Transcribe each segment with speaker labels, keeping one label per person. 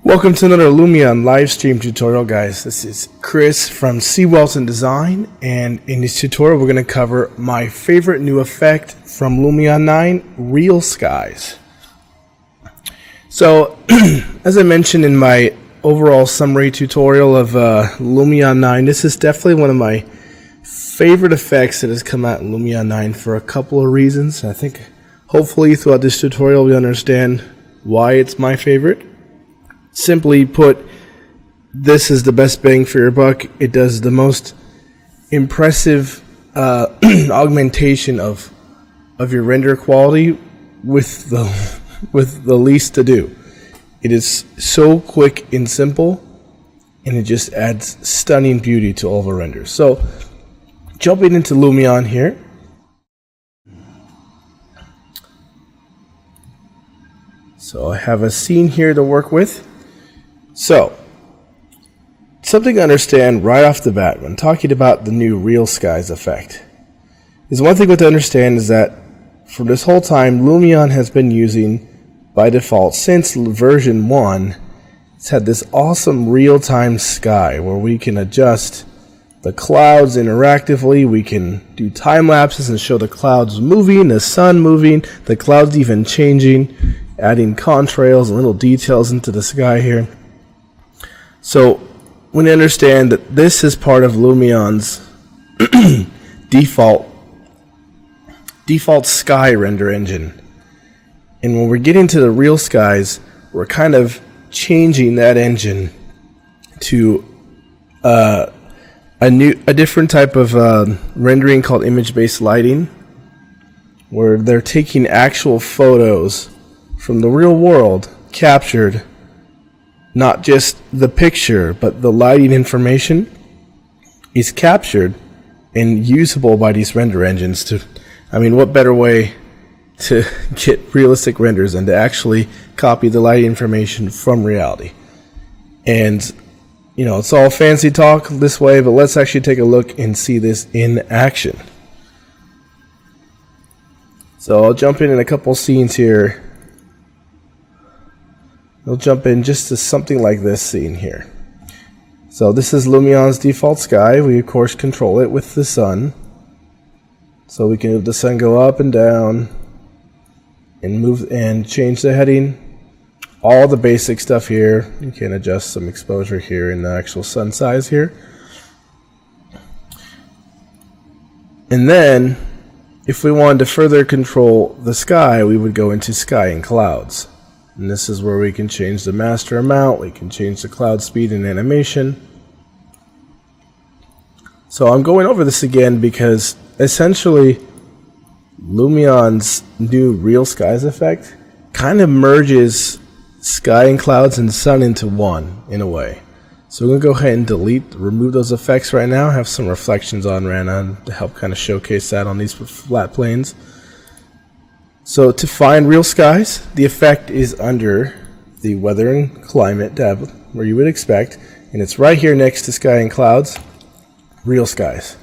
Speaker 1: Welcome to another Lumion live stream tutorial, guys. This is Chris from CweltonDesign, and in this tutorial we're going to cover my favorite new effect from Lumion 9, Real Skies. So, as I mentioned in my overall summary tutorial of Lumion 9, this is definitely one of my favorite effects that has come out in Lumion 9 for a couple of reasons. I think hopefully throughout this tutorial you understand why it's my favorite. Simply put, this is the best bang for your buck. It does the most impressive augmentation of your render quality with the least to do. It is so quick and simple, and it just adds stunning beauty to all of our renders. So, jumping into Lumion here. So I have a scene here to work with. So, something to understand right off the bat when talking about the new Real Skies effect is one thing to understand is that for this whole time Lumion has been using by default since version 1, it's had this awesome real-time sky where we can adjust the clouds interactively. We can do time lapses and show the clouds moving, the sun moving, the clouds even changing, adding contrails and little details into the sky here. So, when you understand that this is part of Lumion's default sky render engine, and when we're getting to the real skies, we're kind of changing that engine to a different type of rendering called image-based lighting, where they're taking actual photos from the real world captured. Not just the picture, but the lighting information is captured and usable by these render engines to, what better way to get realistic renders than to actually copy the lighting information from reality. And, it's all fancy talk this way, but let's actually take a look and see this in action. So I'll jump in a couple scenes here. We'll jump in just to something like this scene here. So this is Lumion's default sky. We of course control it with the sun. So we can have the sun go up and down and move and change the heading. All the basic stuff here. You can adjust some exposure here in the actual sun size here. And then if we wanted to further control the sky, we would go into sky and clouds. And this is where we can change the master amount, we can change the cloud speed and animation. So I'm going over this again because essentially Lumion's new Real Skies effect kind of merges sky and clouds and sun into one in a way. So we're going to go ahead and remove those effects right now, have some reflections on Rana to help kind of showcase that on these flat planes. So to find Real Skies, the effect is under the Weather and Climate tab, where you would expect, and it's right here next to Sky and Clouds, Real Skies.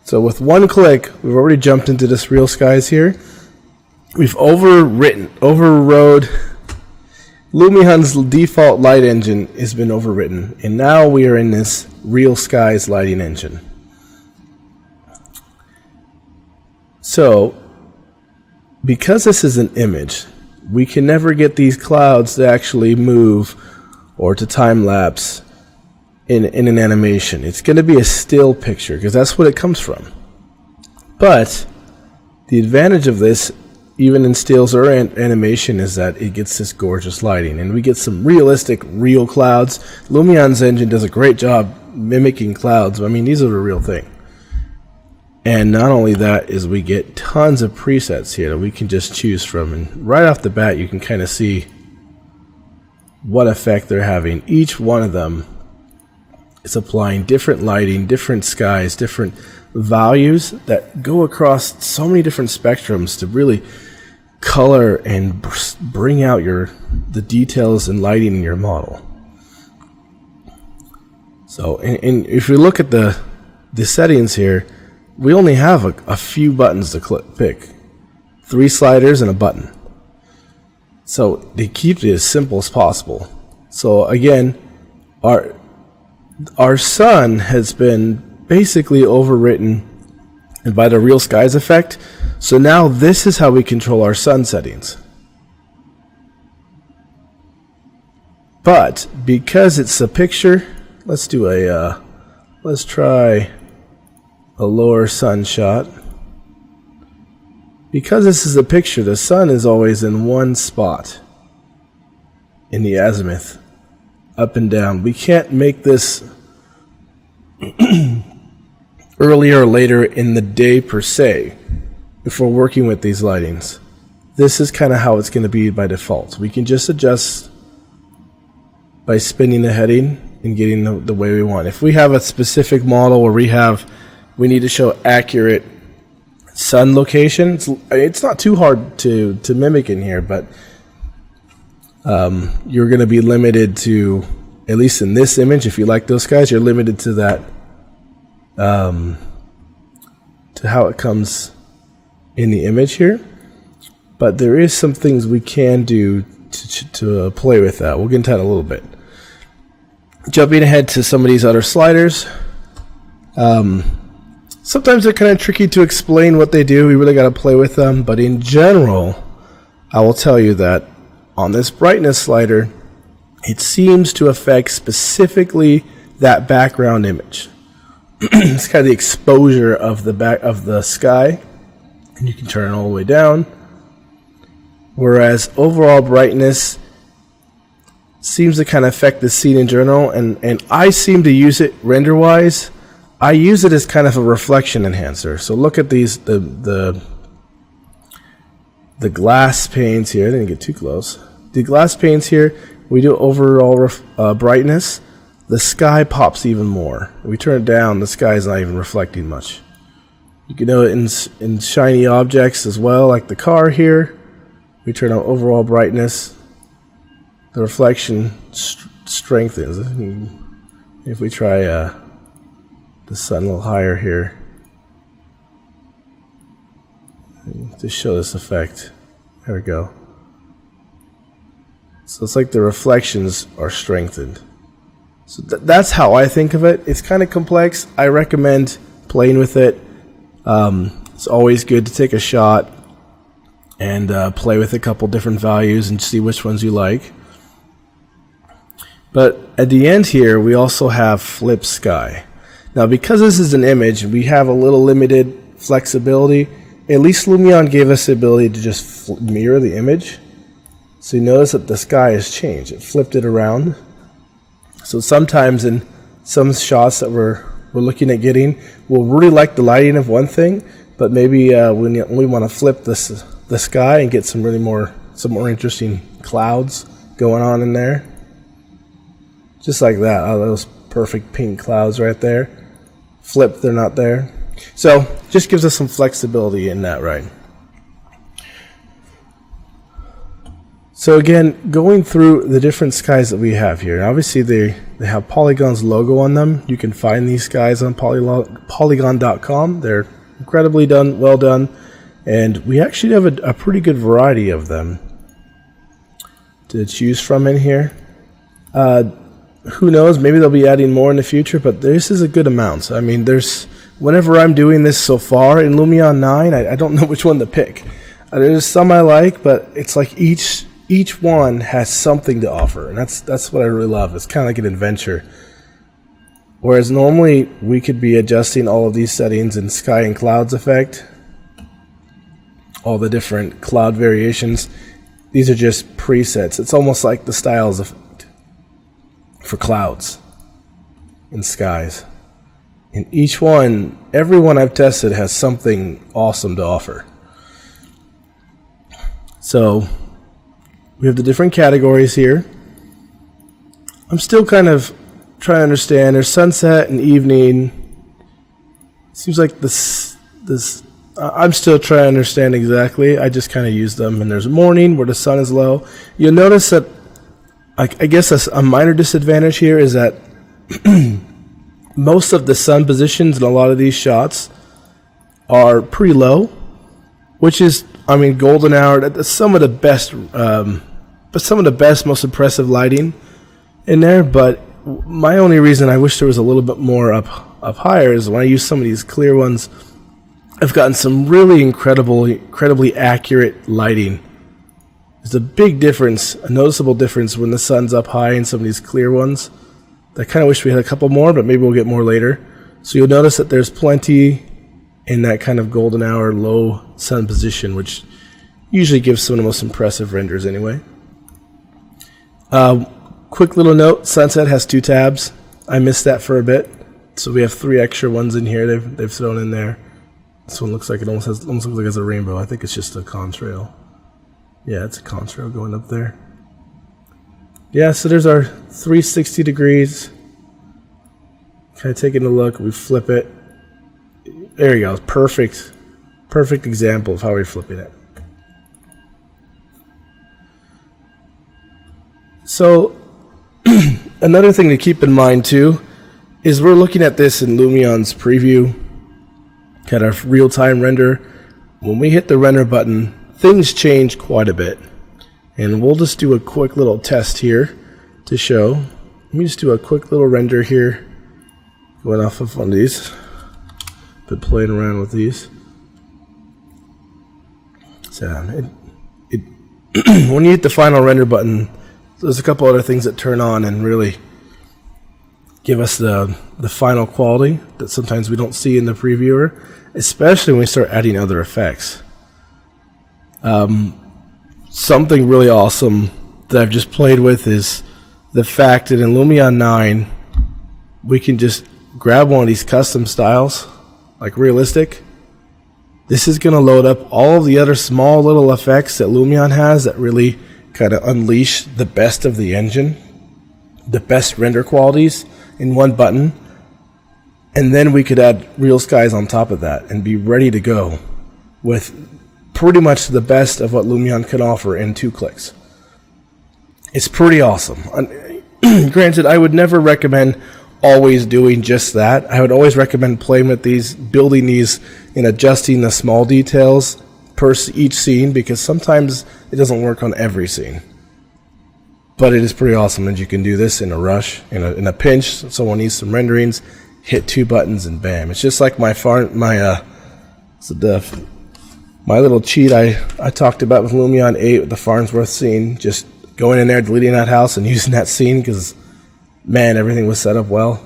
Speaker 1: So with one click, we've already jumped into this Real Skies here. We've overrode Lumion's default light engine has been overwritten, and now we are in this Real Skies lighting engine. So, because this is an image, we can never get these clouds to actually move or to time lapse in an animation. It's going to be a still picture because that's what it comes from. But the advantage of this, even in stills or animation, is that it gets this gorgeous lighting and we get some realistic, real clouds. Lumion's engine does a great job mimicking clouds. These are the real thing. And not only that is we get tons of presets here that we can just choose from, and right off the bat you can kind of see what effect they're having. Each one of them is applying different lighting, different skies, different values that go across so many different spectrums to really color and bring out the details and lighting in your model. So and if we look at the settings here, we only have a few buttons to pick. 3 sliders and a button. So they keep it as simple as possible. So again, our sun has been basically overwritten by the real skies effect. So now this is how we control our sun settings. But because it's a picture, let's do let's try a lower sun shot. Because this is a picture, the sun is always in one spot in the azimuth, up and down. We can't make this earlier or later in the day per se if we're working with these lightings. This is kind of how it's going to be by default. We can just adjust by spinning the heading and getting the way we want. If we have a specific model where we need to show accurate sun location, it's not too hard to mimic in here, but you're going to be limited to, at least in this image, if you like those guys, you're limited to that, to how it comes in the image here. But there is some things we can do to play with that. We'll get into that in a little bit. Jumping ahead to some of these other sliders. Sometimes they're kind of tricky to explain what they do. We really got to play with them. But in general, I will tell you that on this brightness slider, it seems to affect specifically that background image. It's kind of the exposure of the back of the sky, and you can turn it all the way down. Whereas overall brightness seems to kind of affect the scene in general, and I seem to use it render-wise. I use it as kind of a reflection enhancer. So look at these, the glass panes here. I didn't get too close. The glass panes here, we do overall brightness. The sky pops even more. If we turn it down, the sky is not even reflecting much. You can do it in shiny objects as well, like the car here. We turn on overall brightness. The reflection strengthens. If we try the sun a little higher here to show this effect. There we go. So it's like the reflections are strengthened. So that's how I think of it. It's kind of complex. I recommend playing with it. It's always good to take a shot and play with a couple different values and see which ones you like. But at the end here, we also have flip sky. Now, because this is an image, we have a little limited flexibility. At least Lumion gave us the ability to just mirror the image. So you notice that the sky has changed. It flipped it around. So sometimes in some shots that we're looking at getting, we'll really like the lighting of one thing, but maybe when we want to flip the sky and get some more interesting clouds going on in there. Just like that. Oh, those perfect pink clouds right there. Flip, they're not there. So just gives us some flexibility in that, right? So again, going through the different skies that we have here. Obviously they have Polygon's logo on them. You can find these skies on Polygon.com. They're incredibly well done. And we actually have a pretty good variety of them to choose from in here. Who knows, maybe they'll be adding more in the future, but this is a good amount. I mean, whenever I'm doing this so far in Lumion 9, I don't know which one to pick. There's some I like, but it's like each one has something to offer, and that's what I really love. It's kind of like an adventure. Whereas normally we could be adjusting all of these settings in sky and clouds effect, all the different cloud variations. These are just presets. It's almost like the styles effect for clouds and skies. And every one I've tested has something awesome to offer. So we have the different categories here. I'm still kind of trying to understand. There's sunset and evening. Seems like this I'm still trying to understand exactly. I just kind of use them. And there's morning where the sun is low. You'll notice that I guess a minor disadvantage here is that most of the sun positions in a lot of these shots are pretty low, which is, I mean, golden hour. That's some of the best, most impressive lighting in there, but my only reason I wish there was a little bit more up higher is when I use some of these clear ones, I've gotten some really incredibly accurate lighting. There's a big difference, a noticeable difference when the sun's up high in some of these clear ones. I kind of wish we had a couple more, but maybe we'll get more later. So you'll notice that there's plenty in that kind of golden hour low sun position, which usually gives some of the most impressive renders anyway. Quick little note, Sunset has 2 tabs. I missed that for a bit. So we have 3 extra ones in here they've thrown in there. This one looks like it almost looks like it's a rainbow. I think it's just a contrail. Yeah, it's a contrail going up there. Yeah, so there's our 360 degrees. Kind of taking a look, we flip it. There you go, perfect example of how we're flipping it. So another thing to keep in mind too is we're looking at this in Lumion's preview, kind of real-time render. When we hit the render button, things change quite a bit. And we'll just do a quick little test here to show. Let me just do a quick little render here, going off of one of these. Been playing around with these. So when you hit the final render button, there's a couple other things that turn on and really give us the final quality that sometimes we don't see in the previewer, especially when we start adding other effects. Something really awesome that I've just played with is the fact that in Lumion 9 we can just grab one of these custom styles, like realistic. This is going to load up all the other small little effects that Lumion has that really kind of unleash the best of the engine, the best render qualities in one button. And then we could add real skies on top of that and be ready to go with pretty much the best of what Lumion can offer in 2 clicks. It's pretty awesome. Granted, I would never recommend always doing just that. I would always recommend playing with these, building these, and adjusting the small details per each scene, because sometimes it doesn't work on every scene. But it is pretty awesome that you can do this in a rush, in a pinch. Someone needs some renderings, hit 2 buttons and bam. It's just like my little cheat I talked about with Lumion 8 with the Farnsworth scene, just going in there, deleting that house and using that scene because, man, everything was set up well.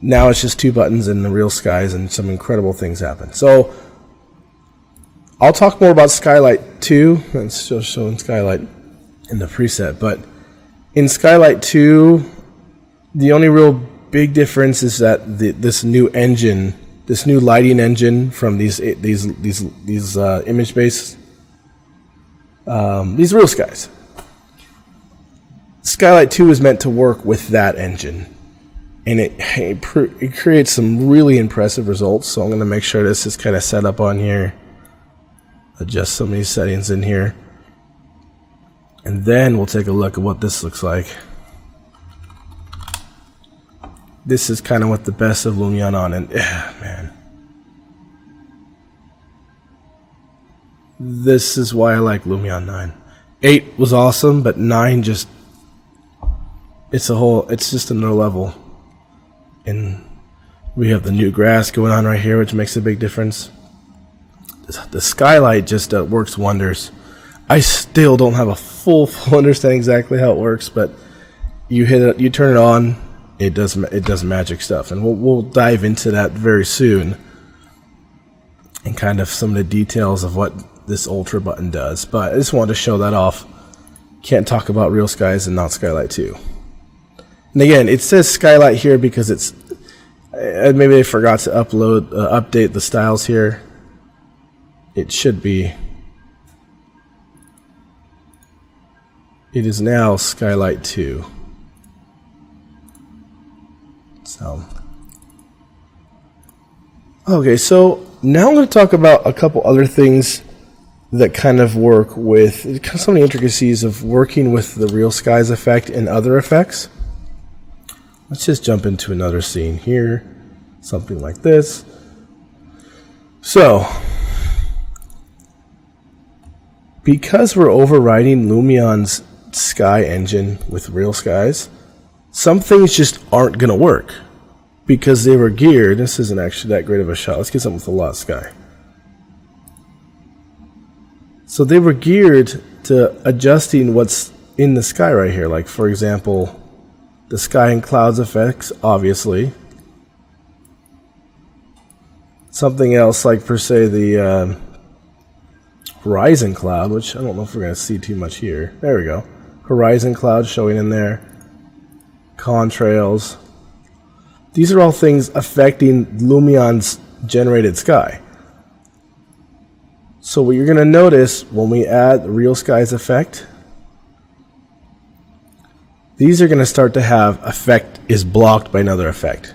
Speaker 1: Now it's just 2 buttons and the real skies and some incredible things happen. So I'll talk more about Skylight 2. It's still showing Skylight in the preset, but in Skylight 2, the only real big difference is that this new engine, this new lighting engine from these image-based, these real skies. Skylight 2 is meant to work with that engine, and it creates some really impressive results. So I'm going to make sure this is kind of set up on here, adjust some of these settings in here, and then we'll take a look at what this looks like. This is kind of what the best of Lumion on, and man, this is why I like Lumion 9. 8 was awesome, but 9 just, it's just another level. And we have the new grass going on right here, which makes a big difference. The Skylight just works wonders. I still don't have a full understanding exactly how it works, but you hit it, you turn it on, it does magic stuff, and we'll dive into that very soon, and kind of some of the details of what this Ultra button does. But I just wanted to show that off. Can't talk about real skies and not Skylight 2. And again, it says Skylight here because it's maybe they forgot to update the styles here. It should be. It is now Skylight 2. So, okay, so now I'm going to talk about a couple other things that kind of work with some of the intricacies of working with the real skies effect and other effects. Let's just jump into another scene here, something like this. So, because we're overriding Lumion's sky engine with real skies, some things just aren't going to work because they were geared. This isn't actually that great of a shot. Let's get something with a lot of sky. So they were geared to adjusting what's in the sky right here. Like, for example, the sky and clouds effects, obviously. Something else like, per se, the horizon cloud, which I don't know if we're going to see too much here. There we go. Horizon cloud showing in there. Contrails. These are all things affecting Lumion's generated sky. So what you're going to notice when we add the real skies effect, these are going to start to have effect is blocked by another effect.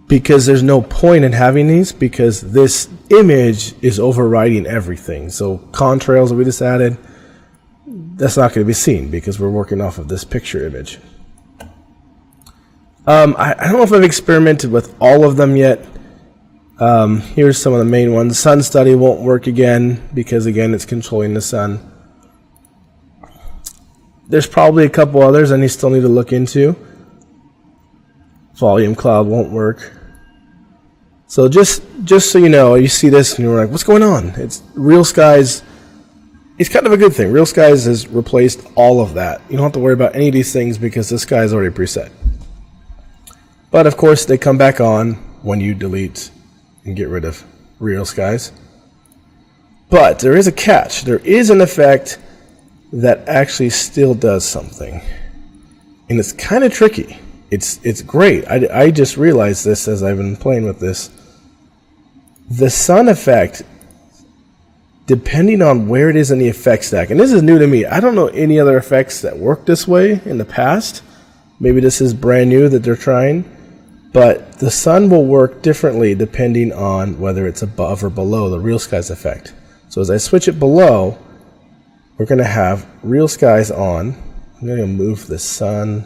Speaker 1: Because there's no point in having these, because this image is overriding everything. So contrails that we just added, that's not going to be seen because we're working off of this picture image. I don't know if I've experimented with all of them yet. Here's some of the main ones. Sun study won't work again because, again, it's controlling the sun. There's probably a couple others I still need to look into. Volume cloud won't work. So just so you know, you see this and you're like, what's going on? It's real skies. It's kind of a good thing. Real skies has replaced all of that. You don't have to worry about any of these things because the sky is already preset. But of course, they come back on when you delete and get rid of real skies. But there is a catch. There is an effect that actually still does something. And it's kind of tricky. It's great. I just realized this as I've been playing with this. The sun effect, depending on where it is in the effect stack, and this is new to me. I don't know any other effects that work this way in the past. Maybe this is brand new that they're trying. But the sun will work differently depending on whether it's above or below the real skies effect. So as I switch it below, we're going to have real skies on. I'm going to move the sun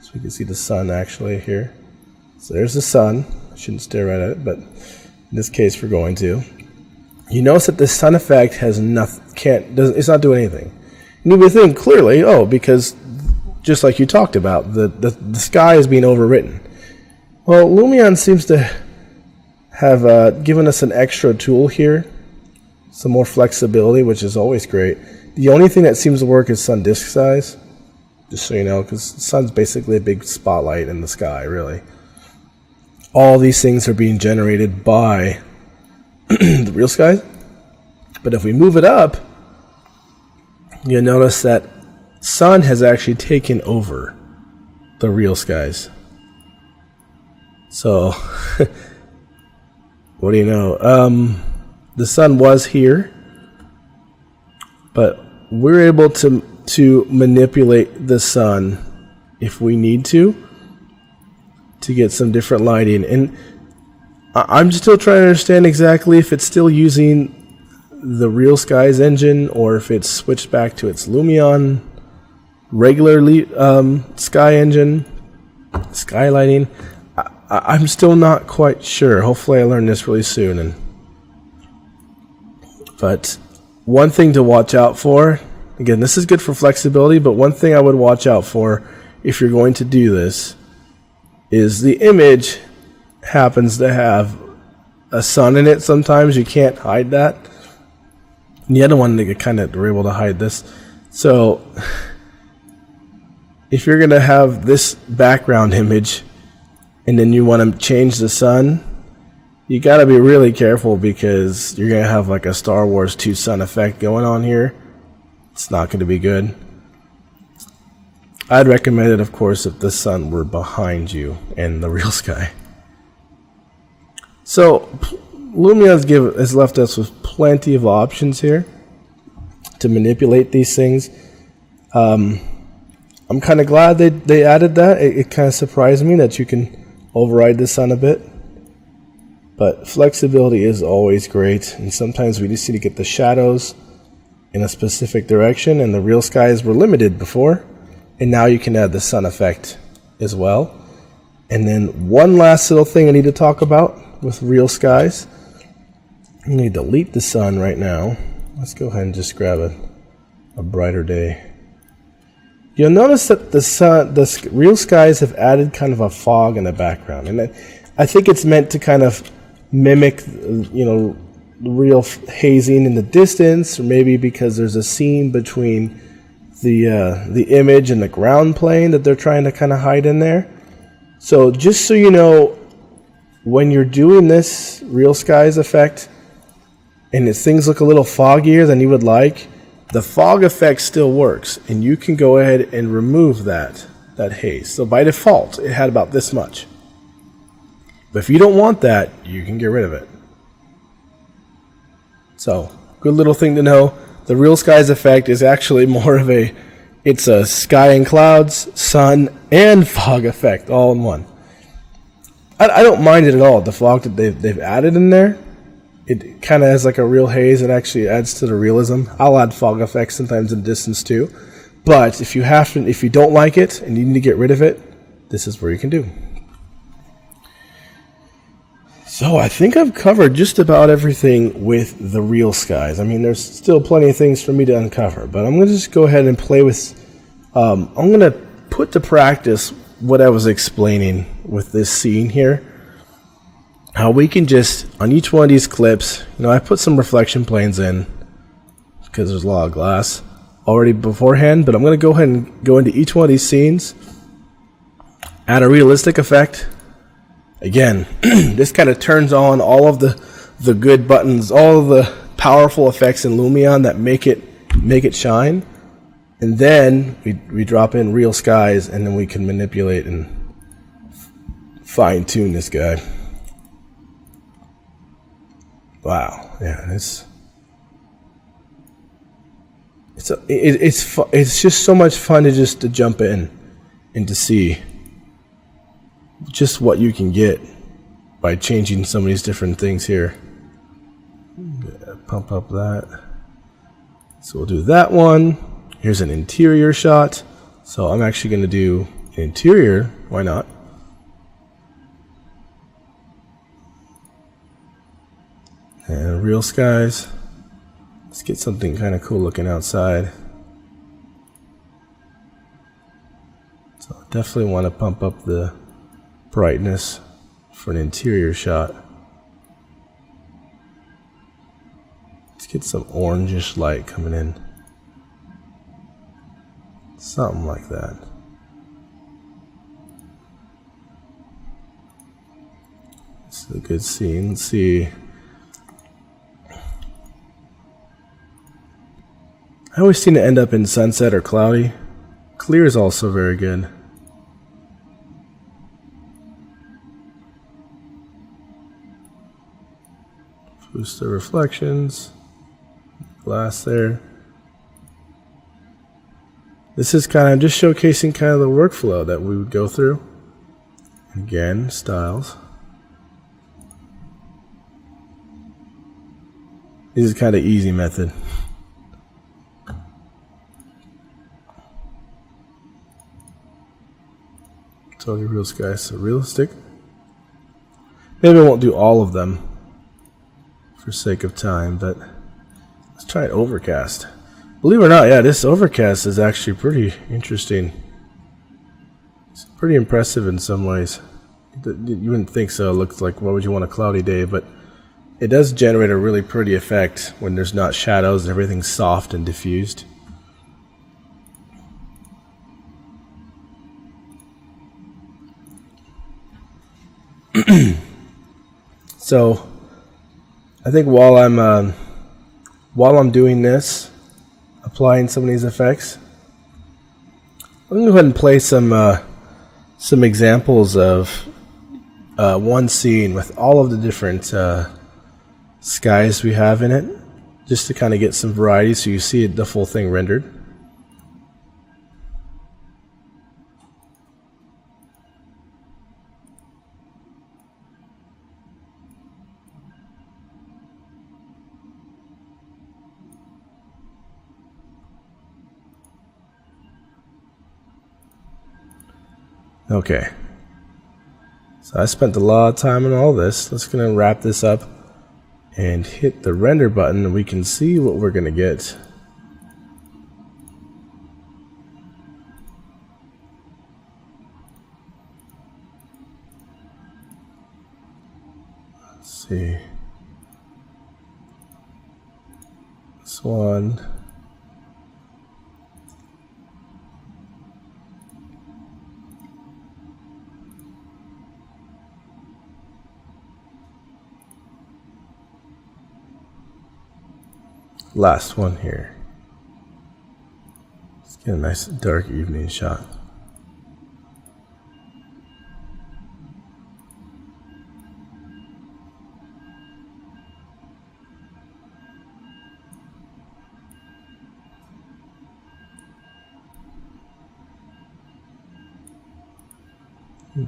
Speaker 1: so we can see the sun actually here. So there's the sun. I shouldn't stare right at it, but in this case we're going to. You notice that the sun effect has nothing, it's not doing anything. And you would think clearly, oh, because just like you talked about, the sky is being overwritten. Well, Lumion seems to have given us an extra tool here, some more flexibility, which is always great. The only thing that seems to work is sun disk size, just so you know, because the sun's basically a big spotlight in the sky, really. All these things are being generated by the real skies. But if we move it up, you'll notice that sun has actually taken over the real skies. So, what do you know? The sun was here, but we're able to manipulate the sun if we need to get some different lighting. And I'm still trying to understand exactly if it's still using the real skies engine or if it's switched back to its Lumion regular sky engine, skylighting. I'm still not quite sure. Hopefully I learn this really soon. But one thing to watch out for, again, this is good for flexibility, but one thing I would watch out for if you're going to do this is the image happens to have a sun in it sometimes. You can't hide that. And the other one, they kind of were able to hide this. So if you're going to have this background image and then you want to change the sun, you got to be really careful because you're going to have like a Star Wars 2 sun effect going on here. It's not going to be good. I'd recommend it, of course, if the sun were behind you in the real sky. So Lumion has left us with plenty of options here to manipulate these things. I'm kind of glad they added that. It kind of surprised me that you can override the sun a bit. But flexibility is always great, and sometimes we just need to get the shadows in a specific direction, and the real skies were limited before, and now you can add the sun effect as well. And then one last little thing I need to talk about with real skies. I'm going to delete the sun right now. Let's go ahead and just grab a brighter day. you'll notice that the real skies have added kind of a fog in the background, and I think it's meant to kind of mimic, real hazing in the distance, or maybe because there's a scene between the image and the ground plane that they're trying to kind of hide in there. So just so you know, when you're doing this real skies effect and things look a little foggier than you would like, the fog effect still works, and you can go ahead and remove that haze. So by default, it had about this much. But if you don't want that, you can get rid of it. So, good little thing to know. The real skies effect is actually more of it's a sky and clouds, sun, and fog effect all in one. I don't mind it at all, the fog that they've added in there. It kind of has like a real haze. It actually adds to the realism. I'll add fog effects sometimes in distance too. But if you don't like it and you need to get rid of it, this is where you can do. So I think I've covered just about everything with the real skies. I mean, there's still plenty of things for me to uncover, but I'm going to just go ahead and play with, I'm going to put to practice what I was explaining with this scene here. How we can just, on each one of these clips, I put some reflection planes in because there's a lot of glass already beforehand, but I'm going to go ahead and go into each one of these scenes, add a realistic effect. Again, this kind of turns on all of the good buttons, all of the powerful effects in Lumion that make it shine. And then we drop in real skies, and then we can manipulate and fine tune this guy. Wow, yeah, it's just so much fun to jump in and to see just what you can get by changing some of these different things here. Pump up that. So we'll do that one. Here's an interior shot. So I'm actually going to do an interior. Why not? And real skies. Let's get something kind of cool looking outside. So I definitely want to pump up the brightness for an interior shot. Let's get some orangish light coming in. Something like that. This is a good scene. Let's see. I always seem to end up in sunset or cloudy. Clear is also very good. Boost the reflections. Glass there. This is kind of just showcasing kind of the workflow that we would go through. Again, styles. This is kind of easy method. Totally real skies, so realistic. Maybe I won't do all of them for sake of time, but let's try it Overcast. Believe it or not, yeah, this Overcast is actually pretty interesting. It's pretty impressive in some ways. You wouldn't think so. It looks like, why would you want a cloudy day? But it does generate a really pretty effect when there's not shadows and everything's soft and diffused. So I think while I'm doing this, applying some of these effects, I'm going to go ahead and play some examples of one scene with all of the different skies we have in it, just to kind of get some variety so you see the full thing rendered. Okay, so I spent a lot of time on all this. Let's gonna wrap this up and hit the render button, and we can see what we're gonna get. see. This one. Last one here. Let's get a nice dark evening shot.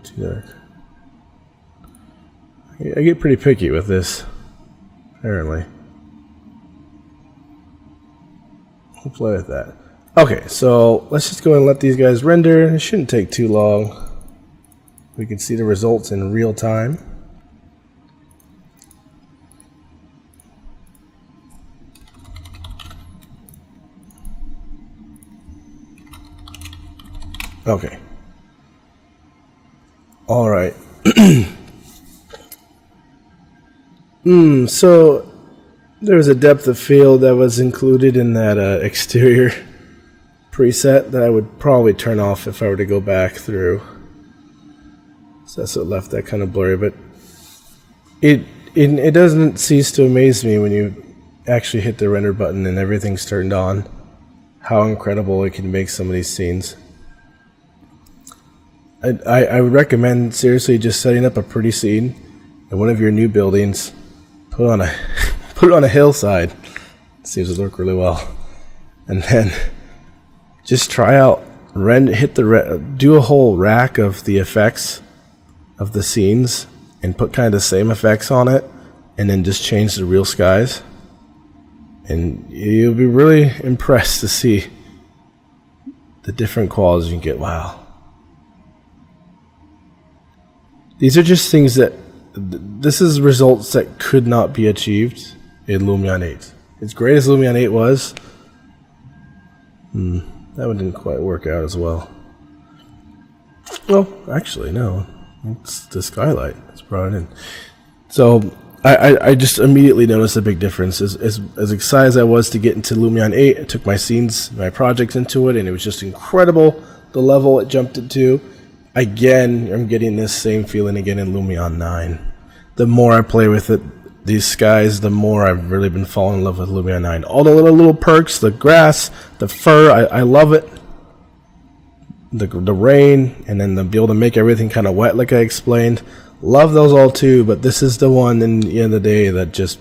Speaker 1: Too dark. I get pretty picky with this, apparently. We'll play with that. Okay, so let's just go and let these guys render. It shouldn't take too long. We can see the results in real time. Okay. All right. So there was a depth of field that was included in that exterior preset that I would probably turn off if I were to go back through. So that's what left that kind of blurry, but it doesn't cease to amaze me when you actually hit the render button and everything's turned on, how incredible it can make some of these scenes. I would recommend seriously just setting up a pretty scene in one of your new buildings. Put it on a hillside. It seems to work really well. And then just try out do a whole rack of the effects of the scenes and put kind of the same effects on it, and then just change the real skies. And you'll be really impressed to see the different qualities you can get. Wow. These are just things that, this is results that could not be achieved in Lumion 8. As great as Lumion 8 was, that one didn't quite work out as well. Well, actually, no. It's the Skylight that's brought it in. So, I just immediately noticed a big difference. As excited as I was to get into Lumion 8, I took my scenes, my projects into it, and it was just incredible the level it jumped into. Again, I'm getting this same feeling again in Lumion 9. The more I play with it, these skies, the more I've really been falling in love with Lumion 9. All the little perks, the grass, the fur, I love it. The rain, and then be able to make everything kind of wet like I explained. Love those all too, but this is the one in the end of the day that just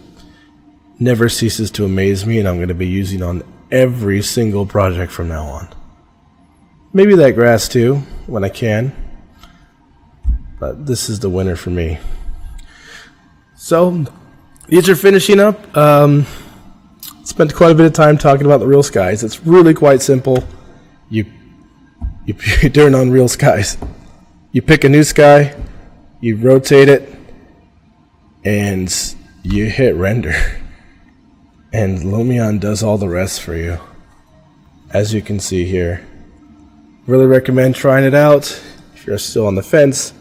Speaker 1: never ceases to amaze me, and I'm going to be using on every single project from now on. Maybe that grass too, when I can. But this is the winner for me. So, these are finishing up. Spent quite a bit of time talking about the real skies. It's really quite simple. You turn on real skies. You pick a new sky, you rotate it, and you hit render. And Lumion does all the rest for you, as you can see here. Really recommend trying it out if you're still on the fence.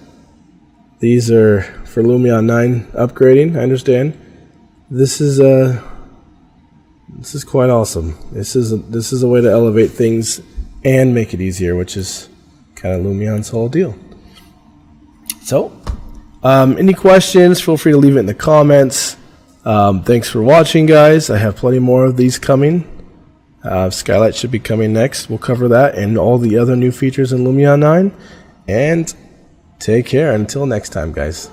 Speaker 1: These are for Lumion 9 upgrading, I understand. This is quite awesome. This is a way to elevate things and make it easier, which is kind of Lumion's whole deal. So, any questions, feel free to leave it in the comments. Thanks for watching, guys. I have plenty more of these coming. Skylight should be coming next. We'll cover that and all the other new features in Lumion 9. And take care until next time, guys.